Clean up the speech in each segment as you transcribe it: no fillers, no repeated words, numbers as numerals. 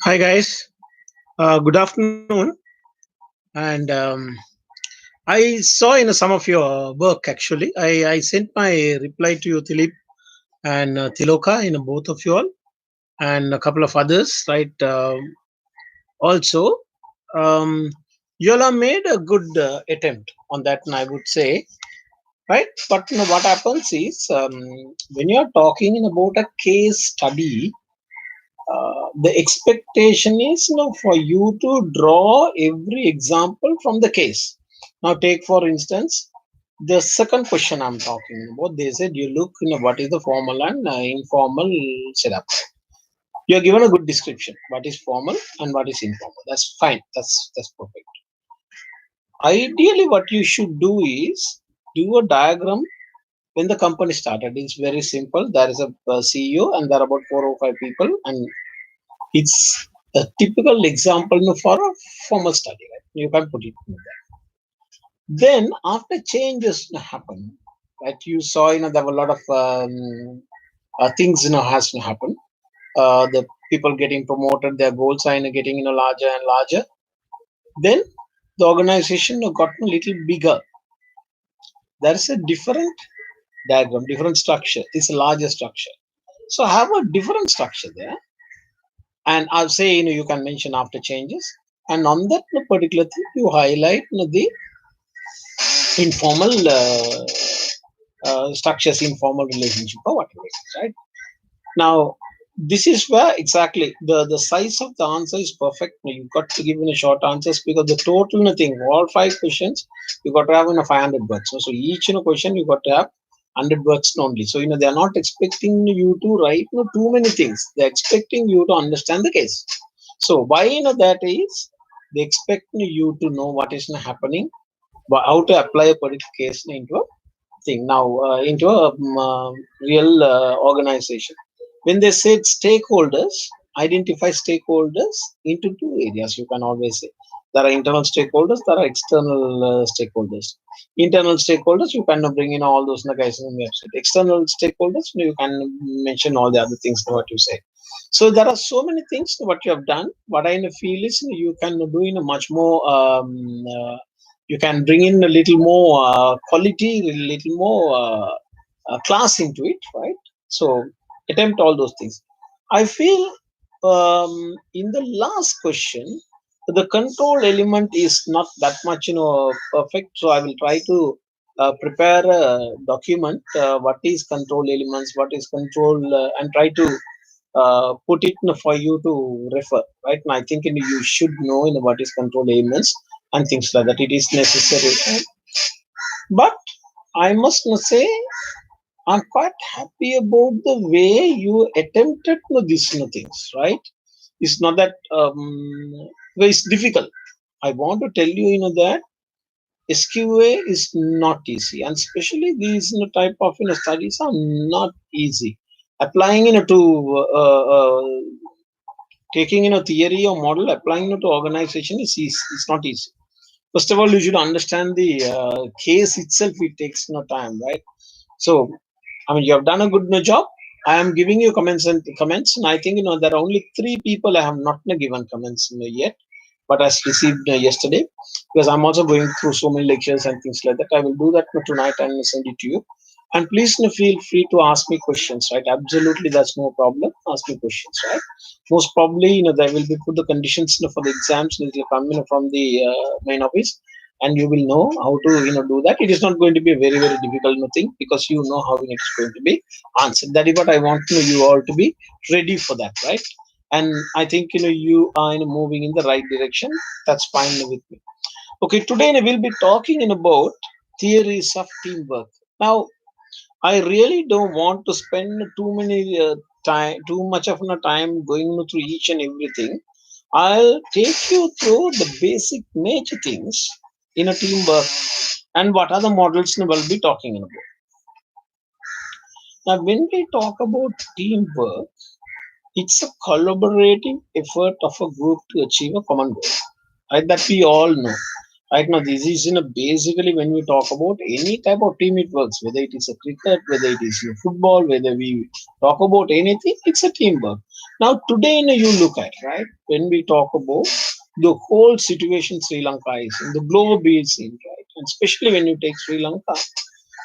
Hi guys, good afternoon. And I saw in some of your work actually. I sent my reply to you, Dilip and Tiloka, in both of you all, and a couple of others. Right. Also, um, you all have made a good attempt on that, and I would say, right. But what happens is when you are talking about a case study, the expectation is for you to draw every example from the case. Now, take for instance the second question I'm talking about. They said you look what is the formal and informal setup. You are given a good description. What is formal and what is informal? That's fine. That's perfect. Ideally, what you should do is do a diagram when the company started. It's very simple. There is a CEO and there are about 4 or 5 people, and it's a typical example for a formal study. Right? You can put it in there. Then after changes happen, right? You saw, there were a lot of things, has to happen. The people getting promoted, their goals are getting, larger and larger. Then the organization got a little bigger. There's a different diagram, different structure. It's a larger structure. So have a different structure there. And I'll say, you can mention after changes. And on that particular thing, you highlight the informal structures, informal relationship, or whatever it is, right? Now, this is where exactly the size of the answer is perfect. You've got to give in a short answers because the total thing, all 5 questions, you got to have in a 500 words. So each question you got to have 100 words only. So they are not expecting you to write too many things. They're expecting you to understand the case. So why that is they expect you to know what is happening, how to apply a particular case into a thing now into a real organization. When they said stakeholders, identify stakeholders into two areas. You can always say there are internal stakeholders, there are external stakeholders. Internal stakeholders, you can bring in all those guys on the website. External stakeholders, you can mention all the other things what you say. So there are so many things what you have done. What I feel is you can do in a much more you can bring in a little more quality, a little more class into it, right? So attempt all those things. I feel in the last question, the control element is not that much perfect. So I will try to prepare a document, what is control elements, what is control, and try to put it for you to refer. Right, and I think you should know what is control elements and things like that. It is necessary, but I must say I'm quite happy about the way you attempted these things. Right, it's not that well, it's difficult. I want to tell you, that SQA is not easy, and especially these type of studies are not easy. Applying to taking theory or model, applying to organization is easy. It's not easy. First of all, you should understand the case itself. It takes no time, right? So, I mean, you have done a good job. I am giving you comments, and I think there are only three people I have not given comments yet, but I received yesterday, because I'm also going through so many lectures and things like that. I will do that tonight and send it to you. And please feel free to ask me questions, right? Absolutely, that's no problem. Ask me questions, right? Most probably, there will be put the conditions for the exams. It will come from the main office, and you will know how to do that. It is not going to be a very very difficult thing, because you know how it is going to be answered. That is what I want you all to be ready for that, right? And I think you are moving in the right direction. That's fine with me. Okay, today we'll be talking about theories of teamwork. Now, I really don't want to spend too much of time going through each and everything. I'll take you through the basic major things in a teamwork and what are the models we'll be talking about. Now, when we talk about teamwork, it's a collaborative effort of a group to achieve a common goal, right? That we all know. Right now, this is basically when we talk about any type of team, it works. Whether it is a cricket, whether it is a football, whether we talk about anything, it's a teamwork. Now, today, you look at, right, when we talk about the whole situation Sri Lanka is in, the global scene, right, and especially when you take Sri Lanka,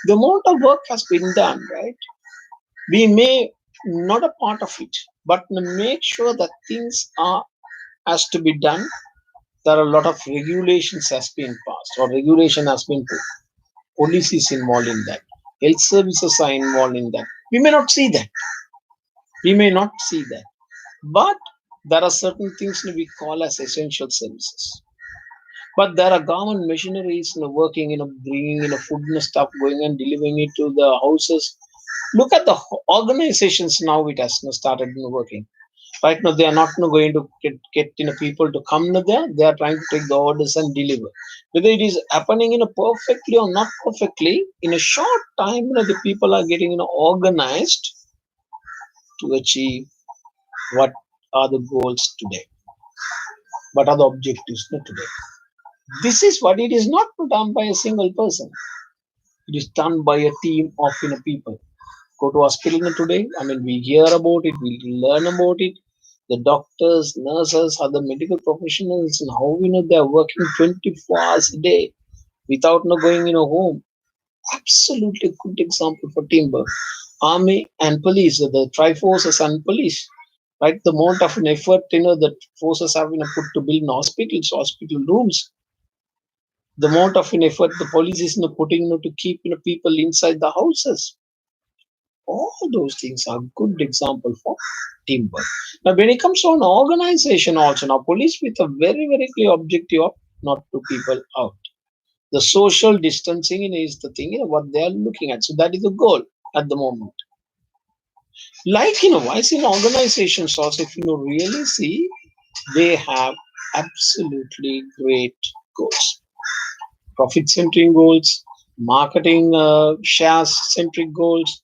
the amount of work has been done, right? We may not a part of it, but make sure that things are has to be done. There are a lot of regulations has been passed or regulation has been put. Police is involved in that. Health services are involved in that. We may not see that. We may not see that. But there are certain things we call as essential services. But there are government machineries working, bringing food and stuff, going and delivering it to the houses. Look at the organizations now. It has started working. Right now, they are not going to get people to come there. They are trying to take the orders and deliver. Whether it is happening perfectly or not perfectly, in a short time, the people are getting organized to achieve what are the goals today, what are the objectives today. This is what it is not done by a single person. It is done by a team of people. Go to hospital today. I mean, we hear about it, we learn about it. The doctors, nurses, other medical professionals, and how they are working 24 hours a day without going home. Absolutely good example for teamwork. Army and police, the triforces and police, right? The amount of an effort that forces have put to build hospitals, hospital rooms. The amount of an effort the police is putting to keep people inside the houses. All those things are good example for teamwork. Now, when it comes to an organization, also now police with a very very clear objective of not to people out. The social distancing is the thing what they are looking at. So that is the goal at the moment. Like wise in organizations also, if really see, they have absolutely great goals, profit centric goals, marketing shares centric goals,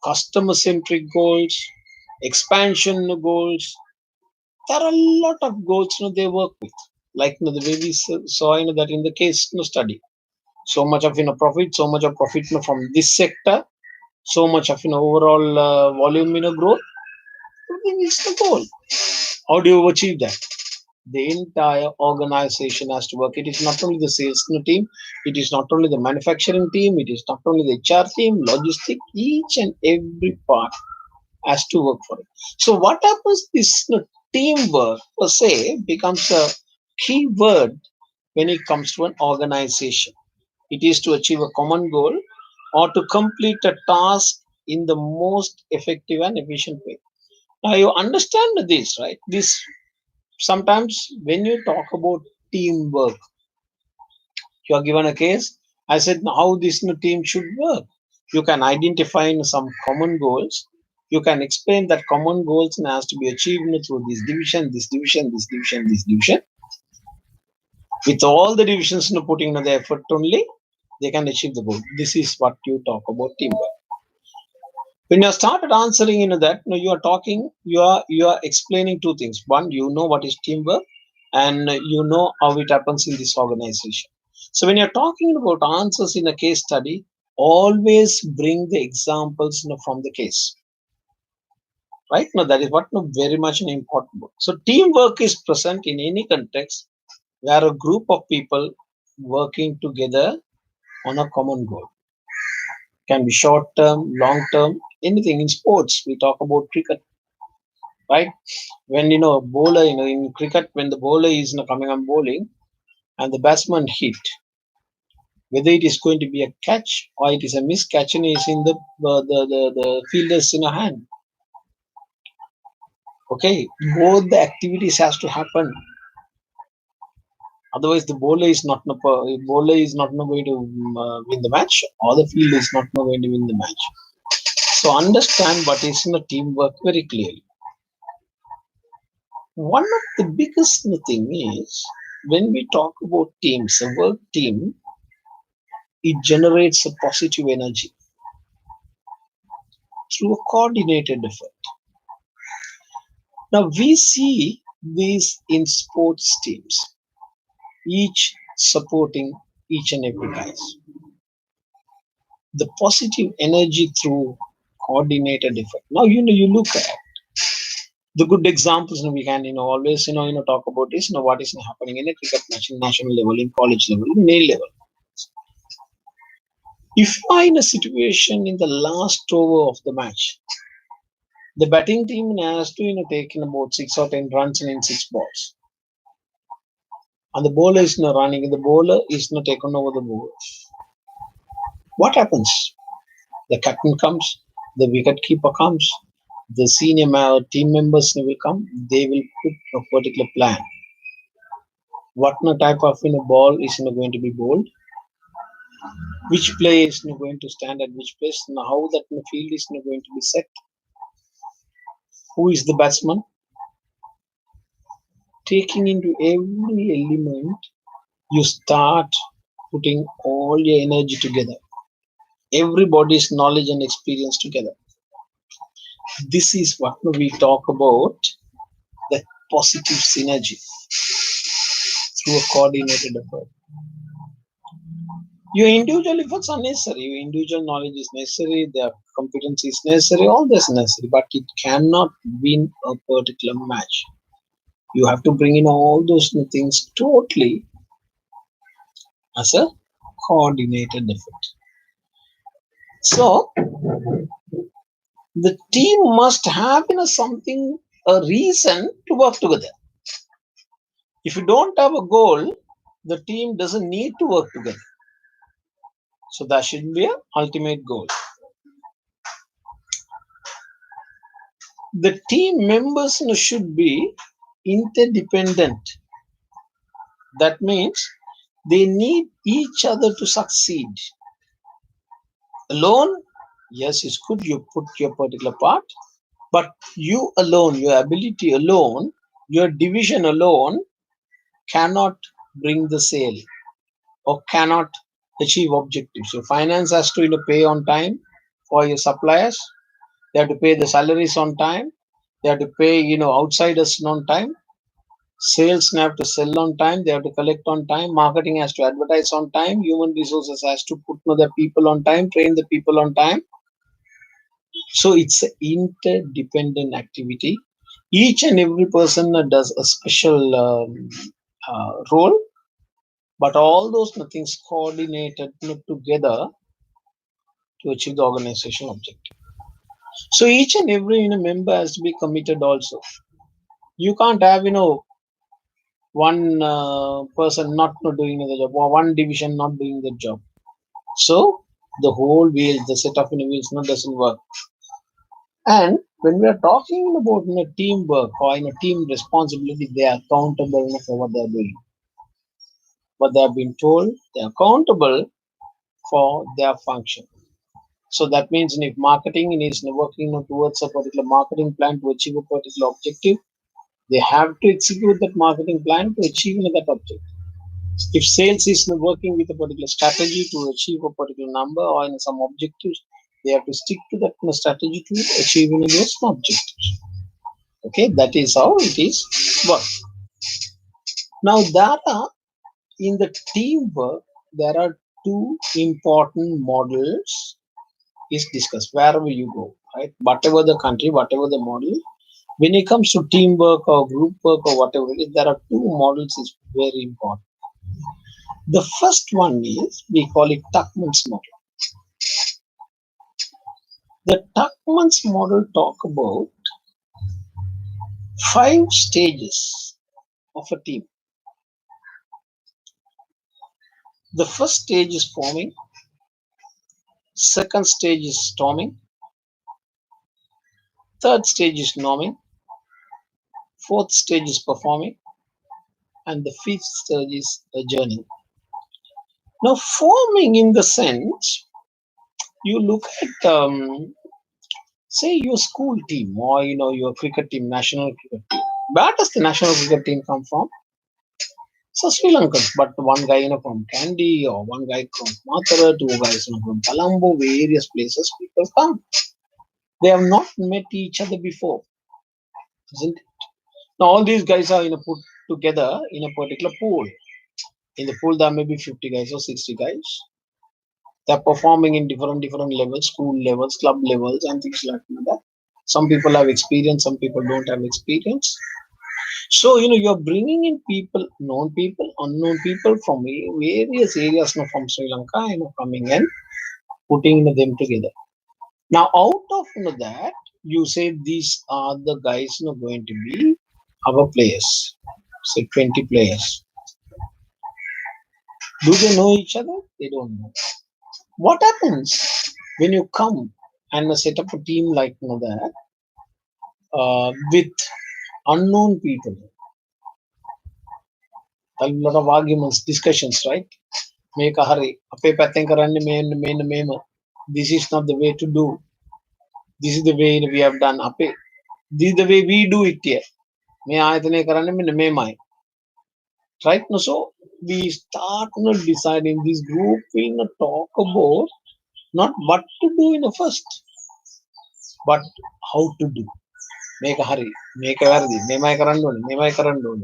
customer centric goals, expansion goals. There are a lot of goals they work with. Like the way we saw that in the case study. So much of profit, so much of profit from this sector, so much of overall volume growth. Everything is the goal. How do you achieve that? The entire organization has to work. It is not only the sales team, it is not only the manufacturing team, it is not only the HR team, logistic, each and every part has to work for it. So what happens? This teamwork per se becomes a key word when it comes to an organization. It is to achieve a common goal or to complete a task in the most effective and efficient way. Now you understand this, right? This sometimes when you talk about teamwork, you are given a case. I said how this team should work. You can identify some common goals. You can explain that common goals has to be achieved through this division, this division, this division, this division. With all the divisions putting the effort only, they can achieve the goal. This is what you talk about teamwork. When you started answering that, you are talking, you are explaining two things. One, you know what is teamwork, and you know how it happens in this organization. So when you're talking about answers in a case study, always bring the examples from the case. Right? Now that is what very much important. So teamwork is present in any context where a group of people working together on a common goal. Can be short term, long term, anything. In sports we talk about cricket, right? When a bowler, in cricket, when the bowler is coming on bowling and the batsman hit, whether it is going to be a catch or it is a miss catch, and is in the fielder's in a hand. Okay, both the activities has to happen. Otherwise, the bowler is not going to win the match, or the fielder is not going to win the match. So understand what is in the teamwork very clearly. One of the biggest thing is when we talk about teams, a work team, it generates a positive energy through a coordinated effort. Now we see these in sports teams, each supporting each and every guys. The positive energy through coordinated effort. Now you look at the good examples. We can always talk about this. What is happening in a cricket match, in national level, in college level, in A level. If you are in a situation in the last over of the match, the batting team has to take in about 6 or 10 runs in 6 balls, and the bowler is not running, and the bowler is not taken over the ball. What happens? The captain comes, the wicket keeper comes, the senior team members will come. They will put a particular plan. What type of ball is going to be bowled? Which player is going to stand at which place? How that field is going to be set? Who is the batsman? Taking into every element, you start putting all your energy together, everybody's knowledge and experience together. This is what we talk about, the positive synergy through a coordinated effort. Your individual efforts are necessary, your individual knowledge is necessary, their competence is necessary, all this is necessary, but it cannot win a particular match. You have to bring in all those things totally as a coordinated effort. So the team must have something, a reason to work together. If you don't have a goal, the team doesn't need to work together. So that should be an ultimate goal. The team members should be interdependent. That means they need each other to succeed. Alone, yes, it's good you put your particular part, but you alone, your ability alone, your division alone cannot bring the sale or cannot achieve objectives. Your finance has to pay on time for your suppliers. They have to pay the salaries on time. They have to pay outsiders on time. Sales have to sell on time. They have to collect on time. Marketing has to advertise on time. Human resources has to put the people on time, train the people on time. So it's an interdependent activity. Each and every person does a special role, but all those things coordinated together to achieve the organizational objective. So each and every member has to be committed also. You can't have one person not doing the job or one division not doing the job. So the whole wheel, the set of wheels, doesn't work. And when we are talking about teamwork or team responsibility, they are accountable for what they are doing, what they have been told. They are accountable for their function. So that means if marketing is working towards a particular marketing plan to achieve a particular objective, they have to execute that marketing plan to achieve that objective. If sales is working with a particular strategy to achieve a particular number or in some objectives, they have to stick to that strategy to achieving those objectives. Okay, that is how it is work. Now, there are in the teamwork, there are two important models is discussed wherever you go, right? Whatever the country, whatever the model, when it comes to teamwork or group work or whatever it is, there are two models is very important. The first one is we call it Tuckman's model. The Tuckman's model talk about 5 stages of a team. The first stage is forming, second stage is storming, third stage is norming, fourth stage is performing, and the fifth stage is adjourning. Now, forming in the sense you look at, say, your school team or your cricket team, national cricket team. Where does the national cricket team come from? So Sri Lankans, but one guy from Kandy or one guy from Matara, two guys from Colombo, various places people come. They have not met each other before, isn't it? Now all these guys are put together in a particular pool. In the pool there may be 50 guys or 60 guys. They're performing in different levels, school levels, club levels, and things like that. Some people have experience, some people don't have experience. So you're bringing in people, known people, unknown people from various areas from Sri Lanka, coming and putting them together. Now, out of that, you say these are the guys going to be our players. Say 20 players. Do they know each other? They don't know. What happens when you come and set up a team like that with unknown people? A lot of arguments, discussions, right? Make a hurry. This is not the way to do. This is the way we have done. This is the way we do it here. Right now, so we start deciding this group will not talk about not what to do in the first, but how to do. Make a hurry, make a vardi, make a randoni.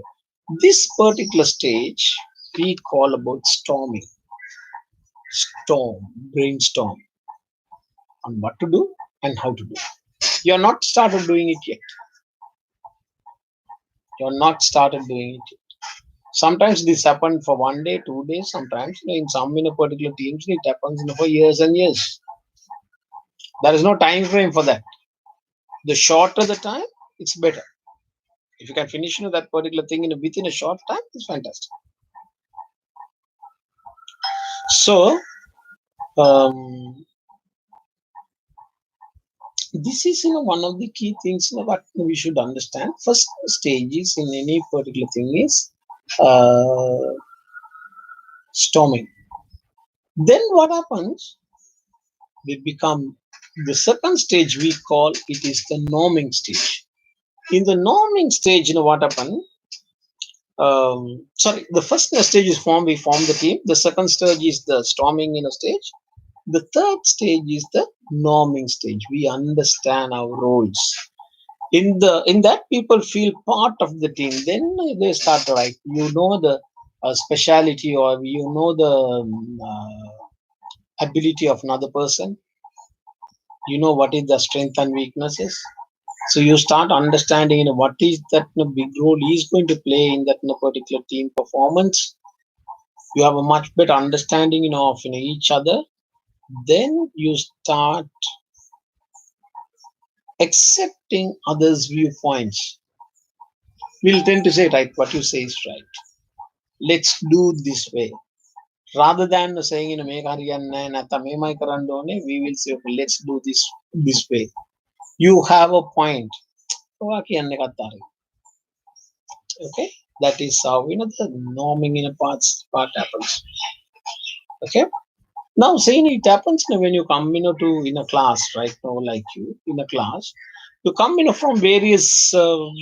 This particular stage we call about storming, brainstorm on what to do and how to do. You're not started doing it yet. You're not started doing it. Sometimes this happens for 1 day, 2 days. Sometimes in some particular teams it happens for years and years. There is no time frame for that. The shorter the time, it's better. If you can finish that particular thing within a short time, it's fantastic. So um, this is one of the key things what we should understand. First stages in any particular thing is uh, storming. Then what happens? We become the second stage. We call it is the norming stage. In the norming stage, what happened? Sorry, the first stage is form. We form the team. The second stage is the storming stage. The third stage is the norming stage. We understand our roles. In that people feel part of the team. Then they start right. The speciality or the ability of another person. What is the strength and weaknesses. So you start understanding what is that big role is going to play in that particular team performance. You have a much better understanding of each other. Then you start accepting others' viewpoints. We'll tend to say, right, what you say is right. Let's do this way. Rather than saying in make hariyanna nata me mai karandone, we will say okay, let's do this way. You have a point. Waki anne kattare. Okay, that is how the norming in a part happens. Okay, now saying it happens when you come to in a class right now, like you in a class, you come from various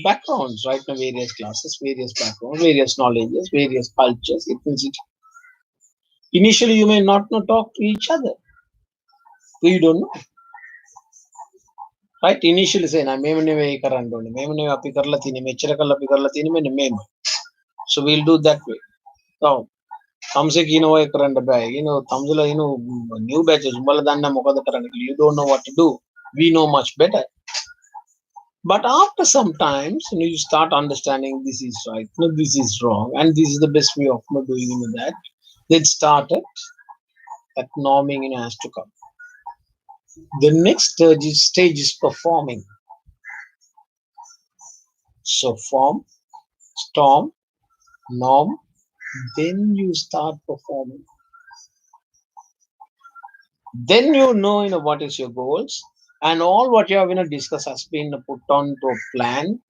backgrounds, right now, various classes, various backgrounds, various knowledges, various cultures, ethnicity. Initially you may not know talk to each other, you don't know, right? Initially say na meme ne ve karandone meme ne api karla tini me chirakalla api karla tini me meme, so we'll do that way. Now thumbs ki no way karanda bay, thumbs la new batches bala danna mokada karanda, you don't know what to do, we know much better. But after some times, you start understanding this is right, no, this is wrong, and this is the best way of doing that. Then started that norming has to come. The next stage is performing. So form, storm, norm, then you start performing. Then what is your goals, and all what you have discussed has been put on to a plan,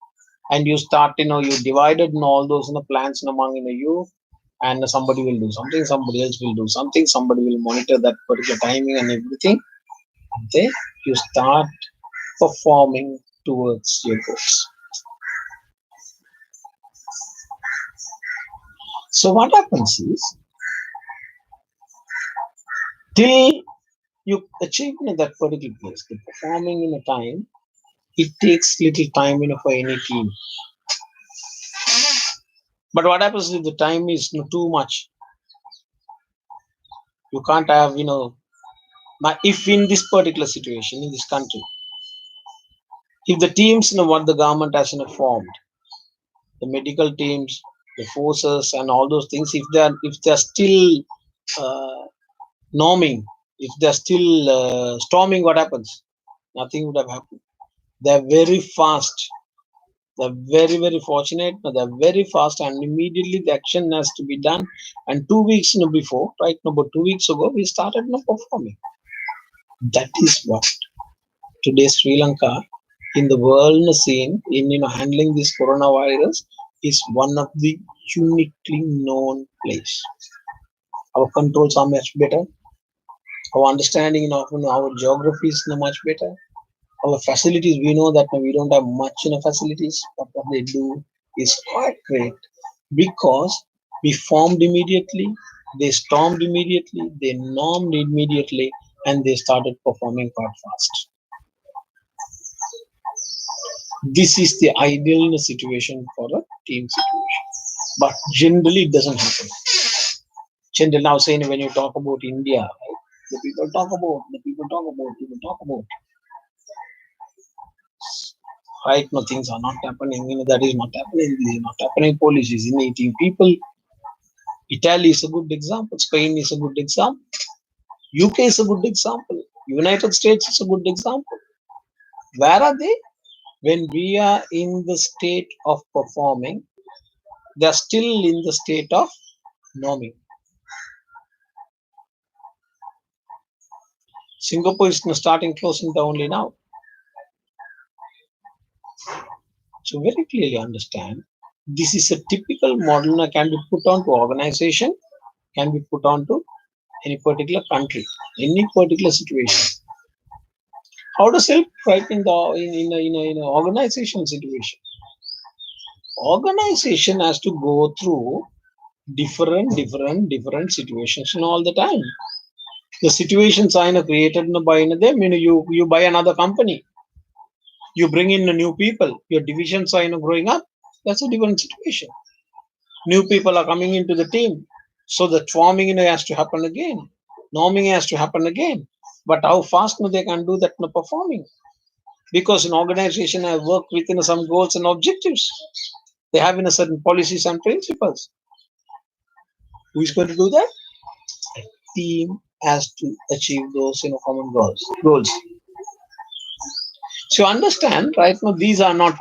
and you start you divided in all those plans among you, and somebody will do something, somebody else will do something, somebody will monitor that particular timing and everything. Then you start performing towards your goals. So what happens is, till you achieve that particular place, the performing in a time, it takes little time for any team. But what happens if the time is too much? You can't have if in this particular situation in this country, if the teams what the government has formed, the medical teams, the forces, and all those things, if they're still uh, norming, if they're still storming, what happens? Nothing would have happened. They're very fast. They're very, very fortunate. They're very fast, and immediately the action has to be done. And 2 weeks before, right now, about 2 weeks ago, we started performing. That is what today Sri Lanka in the world scene in handling this coronavirus is one of the uniquely known place. Our controls are much better. Our understanding of our geography is much better. Our facilities, we know that we don't have much facilities, but what they do is quite great, because we formed immediately, they stormed immediately, they normed immediately, and they started performing quite fast. This is the ideal situation for a team situation, but generally it doesn't happen. Generally, now saying when you talk about India, right, the people talk about right now things are not happening. That is not happening. This is not happening. Polish is in eating people. Italy is a good example. Spain is a good example. UK is a good example. United States is a good example. Where are they? When we are in the state of performing, they are still in the state of norming. Singapore is starting closing down only now. So very clearly understand, this is a typical model that can be put on to organization, can be put on to any particular country, any particular situation. How to help right in a organization situation? Organization has to go through different situations all the time. The situations are created by them. You buy another company, you bring in new people, your divisions are growing up. That's a different situation. New people are coming into the team, so the forming has to happen again, norming has to happen again. But how fast they can do that performing? Because an organization have worked within some goals and objectives. They have in a certain policies and principles. Who is going to do that? A team has to achieve those common goals. So understand, right now these are not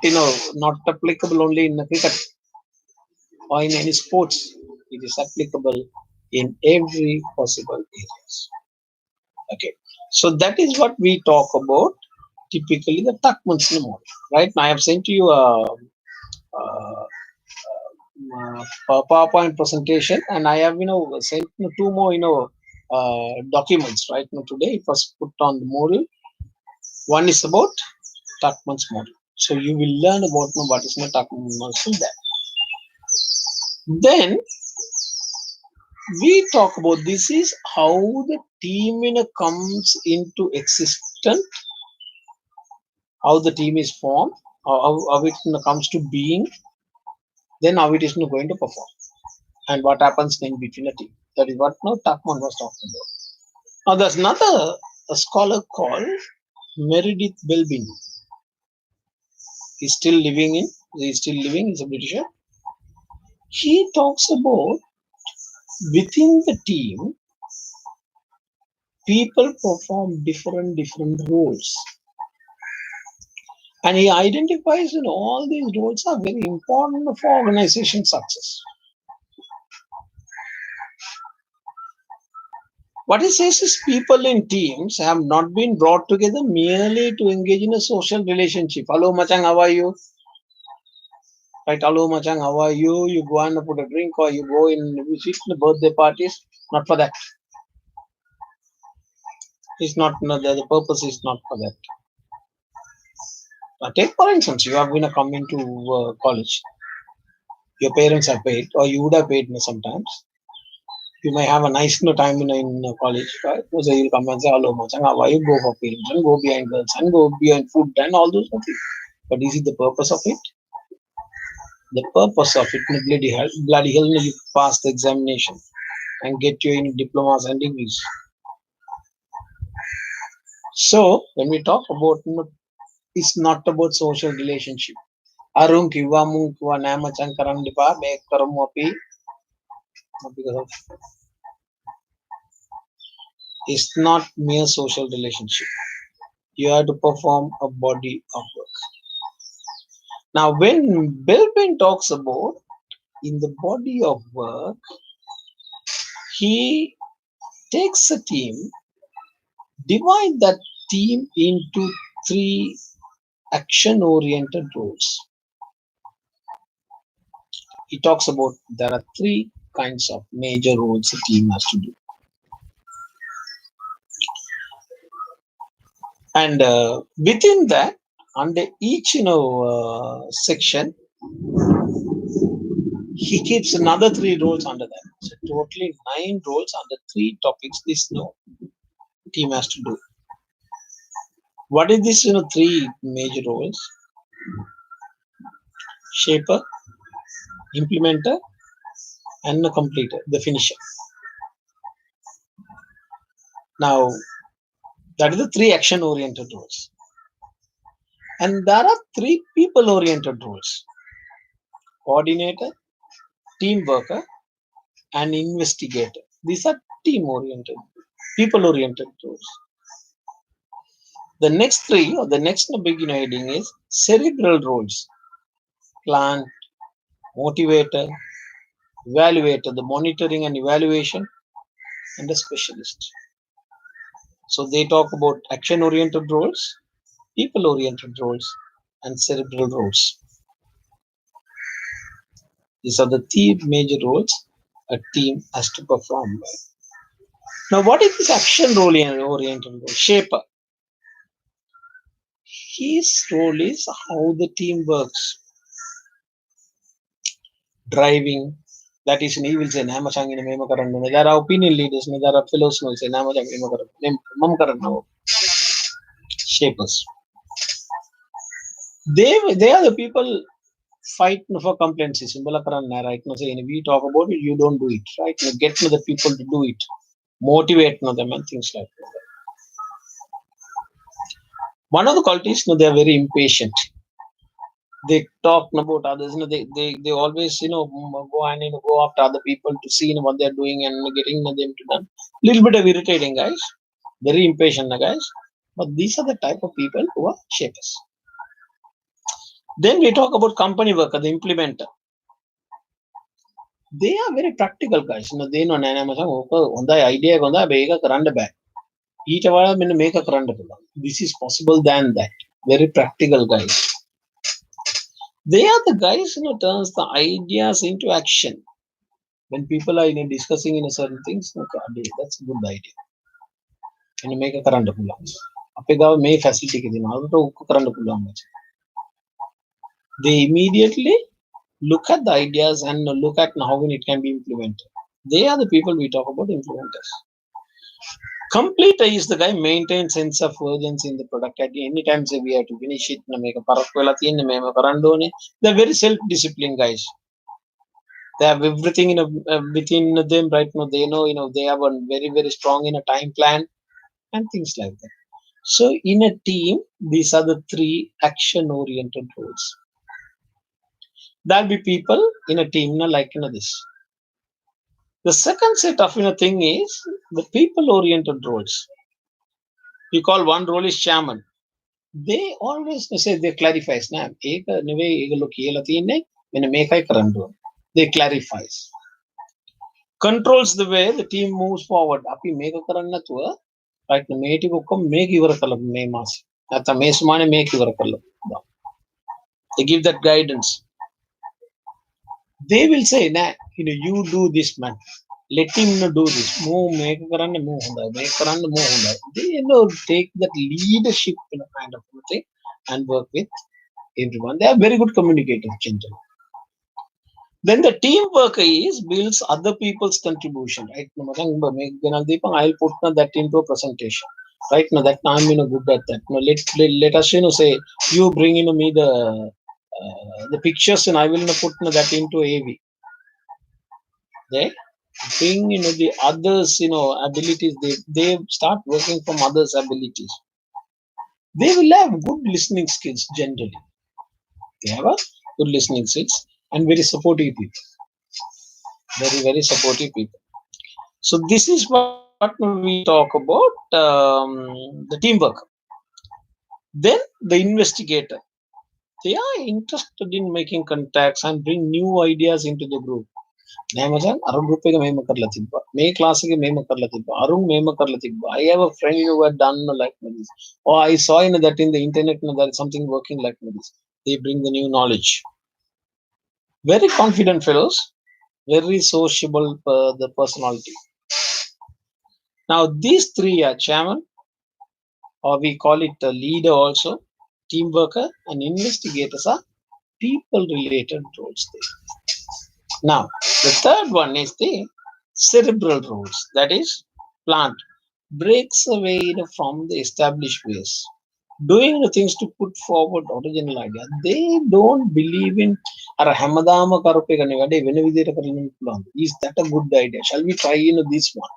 not applicable only in cricket or in any sports. It is applicable in every possible areas. Okay, so that is what we talk about typically the Tuckman's model. Right now, I have sent you uh, PowerPoint presentation, and I have sent two more documents. Right now, today it was put on the model. One is about Tuckman's model. So you will learn about what is the Tuckman's model there. Then we talk about this is how the team comes into existence, how the team is formed, how it comes to being, then how it is going to perform, and what happens in between the team. That is what now Tuckman was talking about. Now there's another a scholar called Meredith Belbin. He's still living in. He's still living. He's a Britisher. He talks about within the team, people perform different roles, and he identifies all these roles are very important for organization success. What he says is people in teams have not been brought together merely to engage in a social relationship. Hello, Machang, how are you? Right, hello, Machang, how are you? You go and put a drink or you go in visit the birthday parties. Not for that. It's not, no, the purpose is not for that. Take for instance, you have been come into college. Your parents have paid, or you would have paid sometimes. You may have a nice time in college, right? So you'll come and say, hello, Machang, how are you? Go for parents and go behind girls and go behind food and all those things. But is it the purpose of it? The purpose of it, bloody hell, you pass the examination and get your diplomas and degrees. So when we talk about, it's not about social relationship. Arung kiwa mung kiwa nama chan karam dipa be karam api because of it's not mere social relationship. You have to perform a body of work. Now, when Belbin talks about in the body of work, he takes a team, divide that team into three action-oriented roles. He talks about there are three kinds of major roles a team has to do. And within that, under each section, he keeps another three roles under that. So totally 9 roles under 3 topics this team has to do. What is this 3 major roles? Shaper, implementer, and the completer, the finisher. Now that is the 3 action oriented roles. And there are 3 people oriented roles: coordinator, team worker, and investigator. These are team oriented, people oriented roles. The next 3 or the next big heading is cerebral roles: plant, motivator, evaluator, the monitoring and evaluation, and the specialist. So they talk about action oriented roles, people oriented roles, and cerebral roles. These are the 3 major roles a team has to perform. Now, what is this action oriented role? Shaper. His role is how the team works. Driving, that is, he will say, there are opinion leaders, there are fellows who will say, shapers. They are the people fight for complaints. Right? We talk about it, you don't do it. Right? Get the people to do it. Motivate them and things like that. One of the qualities, they are very impatient. They talk about others. They always go and go after other people to see what they're doing and getting them to done. Little bit of irritating guys, very impatient guys. But these are the type of people who are shapers. Then we talk about company worker, the implementer. They are very practical guys. They know nana masa on the idea gonda bega karanda back. Each awala min make a karanda pula. This is possible than that. Very practical guys. They are the guys turns the ideas into action. When people are discussing in a certain things, okay, that's a good idea. And make a karanda pula. Apega may facility ke din auto karanda pula. They immediately look at the ideas and look at how it can be implemented. They are the people we talk about implementers. Completer is the guy maintains sense of urgency in the product. At any time say we have to finish it, make a they're very self-disciplined guys. They have everything within them right now. They know they have a very very strong in a time plan and things like that. So in a team, these are the three action-oriented roles. There'll be people in a team like this. The second set of thing is the people-oriented roles. We call one role is chairman. They always say they clarifies. They clarifies. Controls the way the team moves forward. Right, make your mas. Make your They give that guidance. They will say, you do this, man. Let him do this. Move, make karan, move, make karan, move. They take that leadership kind of thing and work with everyone. They are very good communicators, generally. Then the teamwork is builds other people's contribution, right? I'll put that into a presentation. Right now, that I'm good at that. Let us say you bring me the pictures and I will put that into AV. They bring the others abilities. They start working from others' abilities. They will have good listening skills generally. They have a good listening skills and very supportive people. Very very supportive people. So this is what we talk about the teamwork. Then the investigator. They are interested in making contacts and bring new ideas into the group. Arun group May class Arun I have a friend who had done like this. Or I saw that in the internet there is something working like this. They bring the new knowledge. Very confident fellows, very sociable the personality. Now these three are chairman, or we call it a leader also, team worker, and investigators are people related roles there. Now, the third one is the cerebral roles, that is, plant breaks away from the established ways, doing the things to put forward original idea. They don't believe in Hamadama is that a good idea? Shall we try this one?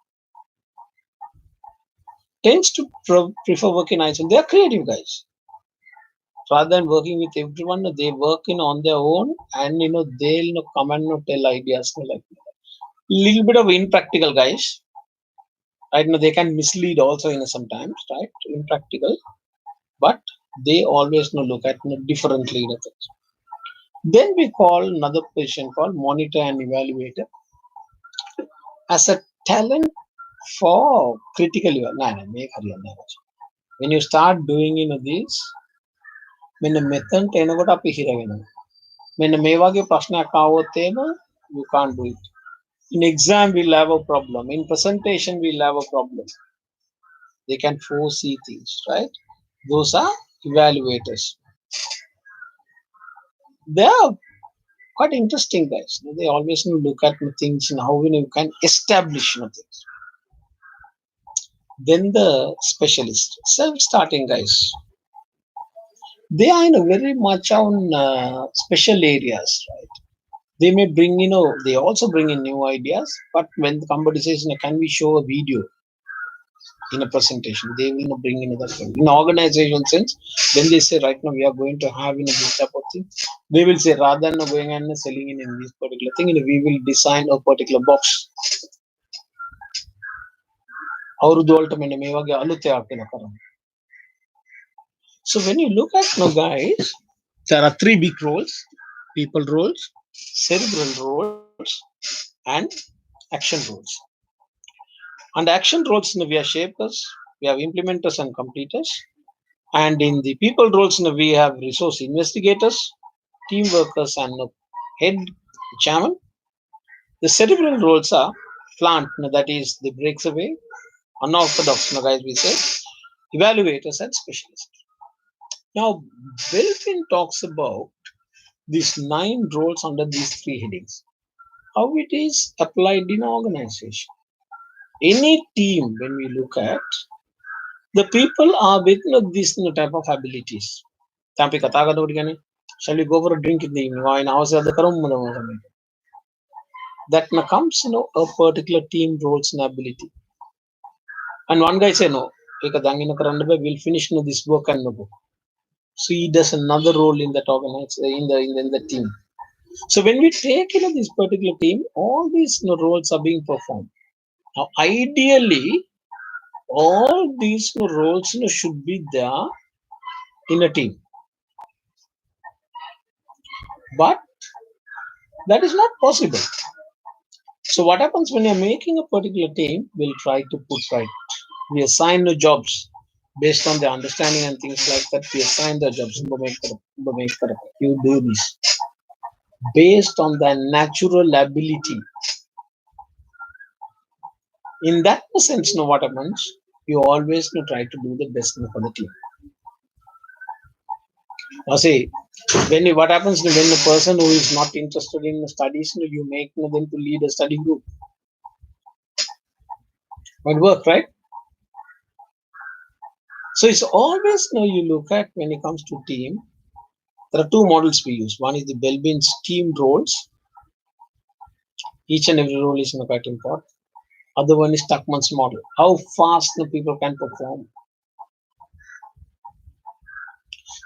Tends to prefer working isolation. They are creative guys. Rather than working with everyone, they work on their own, and they'll come and tell ideas like little bit of impractical guys. Right now they can mislead also sometimes, right? Impractical, but they always look at differently. Then we call another position called monitor and evaluator as a talent for critical. When you start doing this, when the method when the mevage prashna you can't do it. In exam we'll have a problem. In presentation we'll have a problem. They can foresee things, right? Those are evaluators. They are quite interesting guys. They always look at things and how you can establish things. Then the specialist, self-starting guys. They are very much on special areas, right? They may bring, they also bring in new ideas, but when the company says, can we show a video in a presentation, they will bring in that one. In organizational sense, when they say right now we are going to have this type of thing, they will say rather than going and selling in this particular thing, we will design a particular box. So when you look at guys, there are three big roles: people roles, cerebral roles, and action roles. And action roles, we have shapers, we have implementers and completers. And in the people roles, we have resource investigators, team workers, and head chairman. The cerebral roles are plant, that is, the breaks away, unorthodox, guys, we say, evaluators and specialists. Now, Belfin talks about these 9 roles under these 3 headings. How it is applied in organization. Any team, when we look at, the people are with this type of abilities. Shall we go for a drink in the evening? Or in house at the karam that comes, a particular team roles and ability. And one guy say no, we'll finish this work and no book. So he does another role in that organization, in the team. So when we take this particular team, all these roles are being performed. Now, ideally, all these roles should be there in a team, but that is not possible. So what happens when you're making a particular team? We'll try to put right. We assign the jobs based on the understanding and things like that. We assign the jobs. You do this based on the natural ability. In that sense, what happens? You always try to do the best for the team. Now, see, what happens when a person who is not interested in studies, you make them to lead a study group. Might work, right? So it's always you look at when it comes to team. There are 2 models we use. One is the Belbin's team roles. Each and every role is quite important. Other one is Tuckman's model. How fast the people can perform.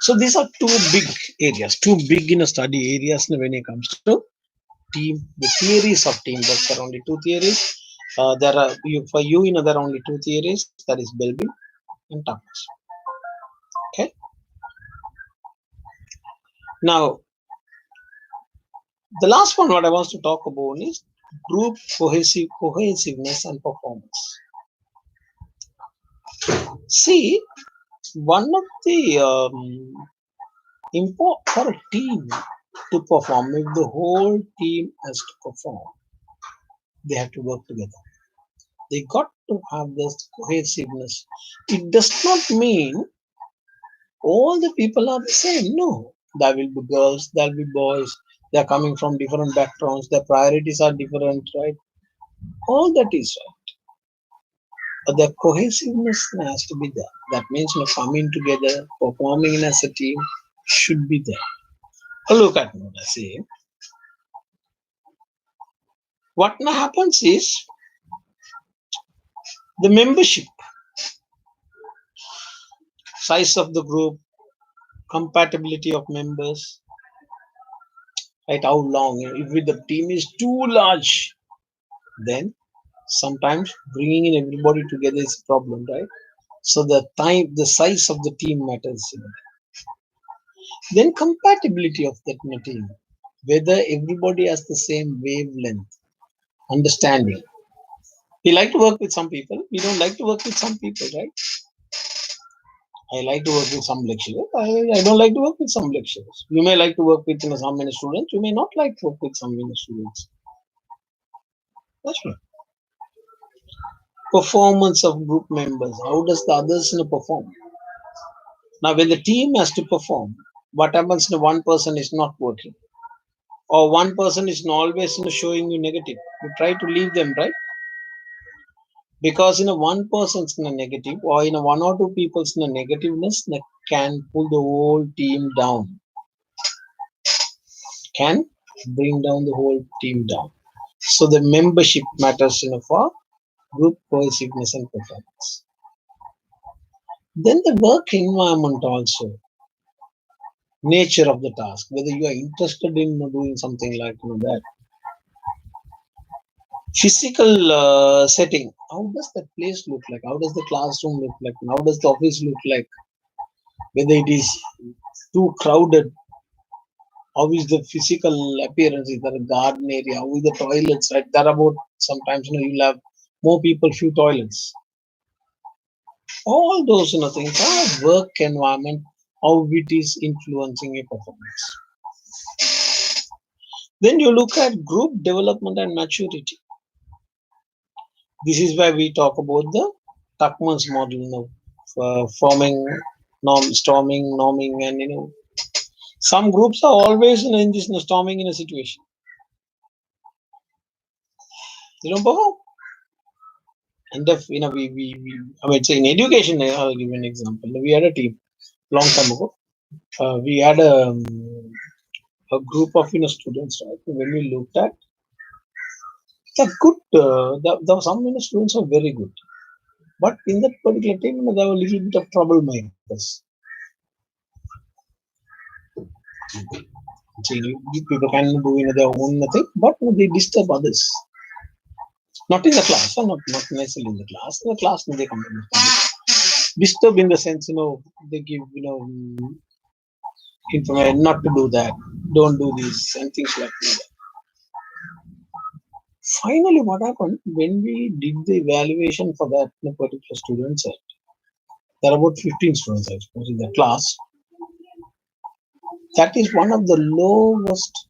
So these are 2 big areas, 2 big study areas when it comes to team. The theories of teamwork. There are only 2 theories. There are for you, there are only 2 theories. That is Belbin and Tuckman's. Okay. Now, the last one what I want to talk about is group cohesiveness and performance. See, one of the important for a team to perform, if the whole team has to perform, they have to work together. They got to have this cohesiveness. It does not mean all the people are the same. No, there will be girls, there will be boys. They are coming from different backgrounds. Their priorities are different, right? All that is right. But the cohesiveness has to be there. That means coming together, performing as a team should be there. Look at what I say. What now happens is the membership, size of the group, compatibility of members, right? How long? If the team is too large, then sometimes bringing in everybody together is a problem, right? So the size of the team matters. Then compatibility of that team, whether everybody has the same wavelength, understanding. We like to work with some people. We don't like to work with some people, right? I like to work with some lecturers. I don't like to work with some lecturers. You may like to work with some many students. You may not like to work with some many students. That's right. Performance of group members. How does the others perform? Now, when the team has to perform, what happens when one person is not working? Or one person is always showing you negative. You try to leave them, right? Because one person's negative or one or 2 people's negativeness can pull the whole team down. Can bring down the whole team down. So the membership matters for group cohesiveness and performance. Then the work environment also. Nature of the task, whether you are interested in doing something like that. Physical setting, how does that place look like? How does the classroom look like? How does the office look like? Whether it is too crowded How is the physical appearance? Is there a garden area? How is the toilets? Right, there are about sometimes you'll have more people, few toilets. All those things are work environment, how it is influencing your performance. Then you look at group development and maturity. This is where we talk about the Tuckman's model now, forming, storming, norming, and some groups are always in this storming in a situation. They don't perform. And if we I mean, say in education, I'll give you an example. We had a team long time ago. We had a group of students. Right? When we looked at the good, some students are very good, but in that particular team, there were a little bit of troublemakers. See, people can do their own thing, but they disturb others. Not in the class, or not necessarily in the class. In the class, they come disturb in the sense, they give, information not to do that, don't do this, and things like that. Finally, what happened when we did the evaluation for that particular student set? There are about 15 students, I suppose, in the class. That is one of the lowest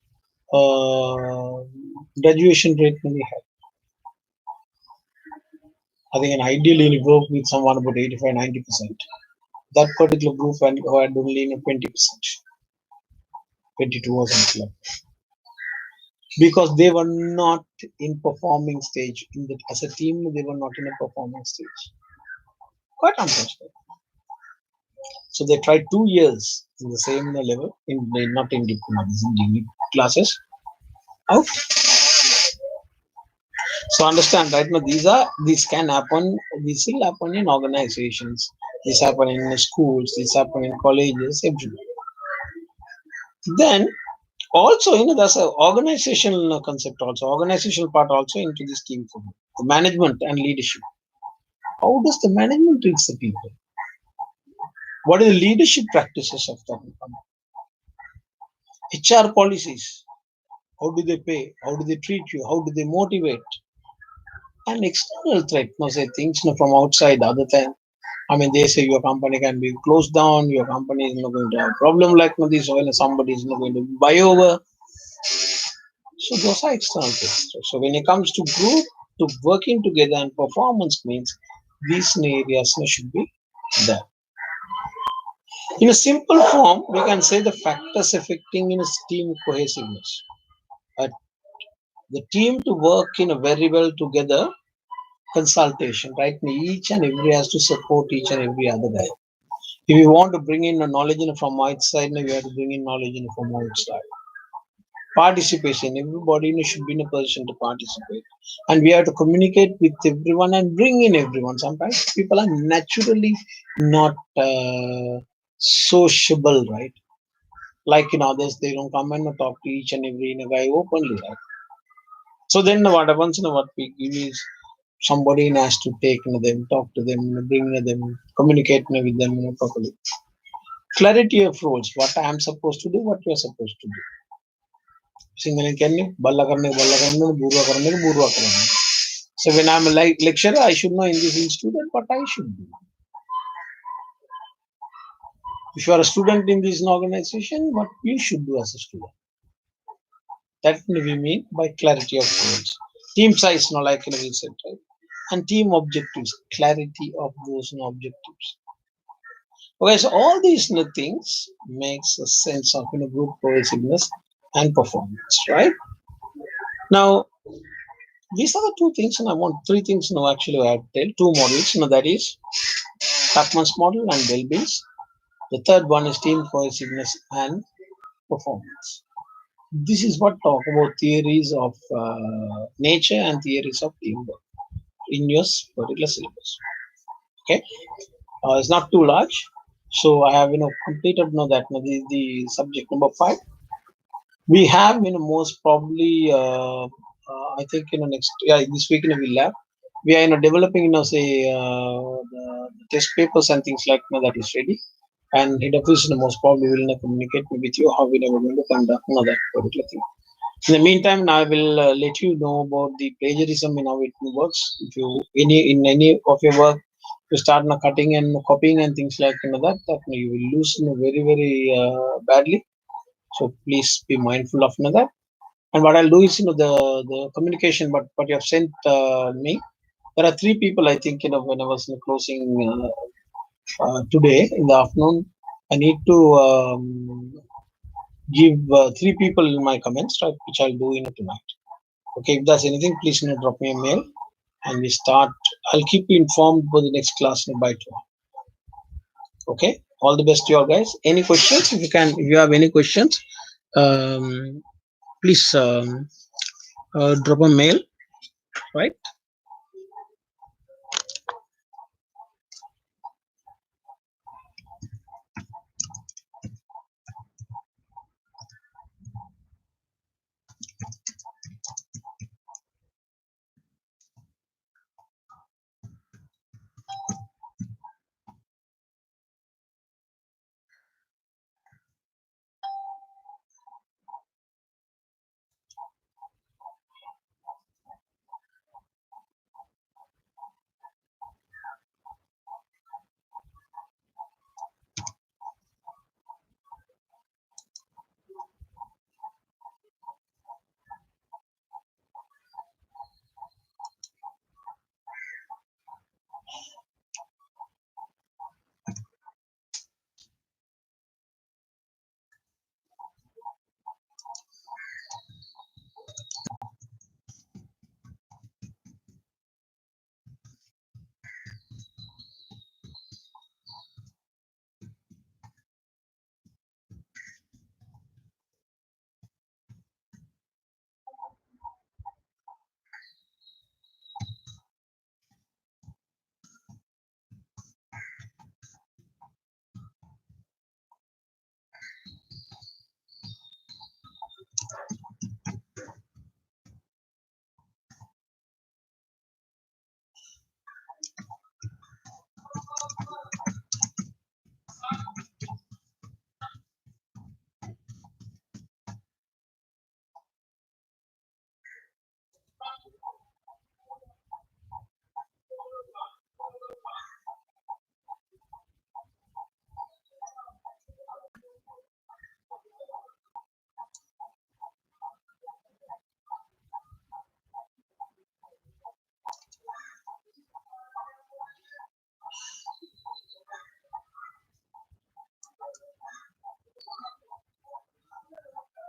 graduation rate we had. I think an ideally we work with someone about 85-90%. That particular group had only 20%, 22 or something like that. Because they were not in performing stage. As a team, they were not in a performing stage. Quite unfortunate. So they tried 2 years in the same level, not in degree classes. Out. So understand, right now these can happen. These will happen in organizations. This happen in schools. This happen in colleges. Everywhere. Then also, there's an organizational concept also, organizational part also into this team for the management and leadership. How does the management treat the people? What are the leadership practices of the company? HR policies. How do they pay? How do they treat you? How do they motivate? And external threat, say things from outside, other than, they say your company can be closed down, your company is not going to have a problem like this, or somebody is not going to buy over. So those are external things. So when it comes to group, to working together and performance means these areas should be there. In a simple form, we can say the factors affecting in a team cohesiveness. The team to work in a very well together, consultation, right? Each and every has to support each and every other guy. If you want to bring in a knowledge from outside, you have to bring in knowledge from outside. Participation, everybody should be in a position to participate, and we have to communicate with everyone and bring in everyone. Sometimes people are naturally not sociable, right? Like in others, they don't come and talk to each and every guy openly, right? So then what happens, what we give is somebody has to take them, talk to them, bring them, communicate with them properly. Clarity of roles, what I am supposed to do, what you are supposed to do. Single can balla karne burwa karne. So when I'm a lecturer, I should know in this institute what I should do. If you are a student in this organization, what you should do as a student. That we mean by clarity of roles. Team size, like we said, right? And team objectives, clarity of those objectives. Okay, so all these things makes a sense of group cohesiveness and performance, right? Now, these are the two things, and I want three things. Actually, I have to tell two models. That is Tuckman's model and Bell-Bill's. The third one is team cohesiveness and performance. This is what talk about theories of nature and theories of teamwork in your particular syllabus. Okay, it's not too large, so I have completed that the subject number 5. We have most probably I think next this week we'll have. We are developing say the test papers and things like that is ready. and head office most probably will not communicate with you how we never going to conduct that particular thing. In the meantime, I will let you know about the plagiarism in how it works. If you any of your work you start cutting and copying and things like that you will lose very very badly. So please be mindful of that. And what I'll do is the communication, but what you have sent me. There are three people I think when I was closing today in the afternoon. I need to give three people in my comments, right, which I'll do tonight. Okay, if there's anything, please drop me a mail and we start. I'll keep you informed for the next class by tomorrow. Okay, all the best to you all guys. Any questions? If you have any questions, please drop a mail, right?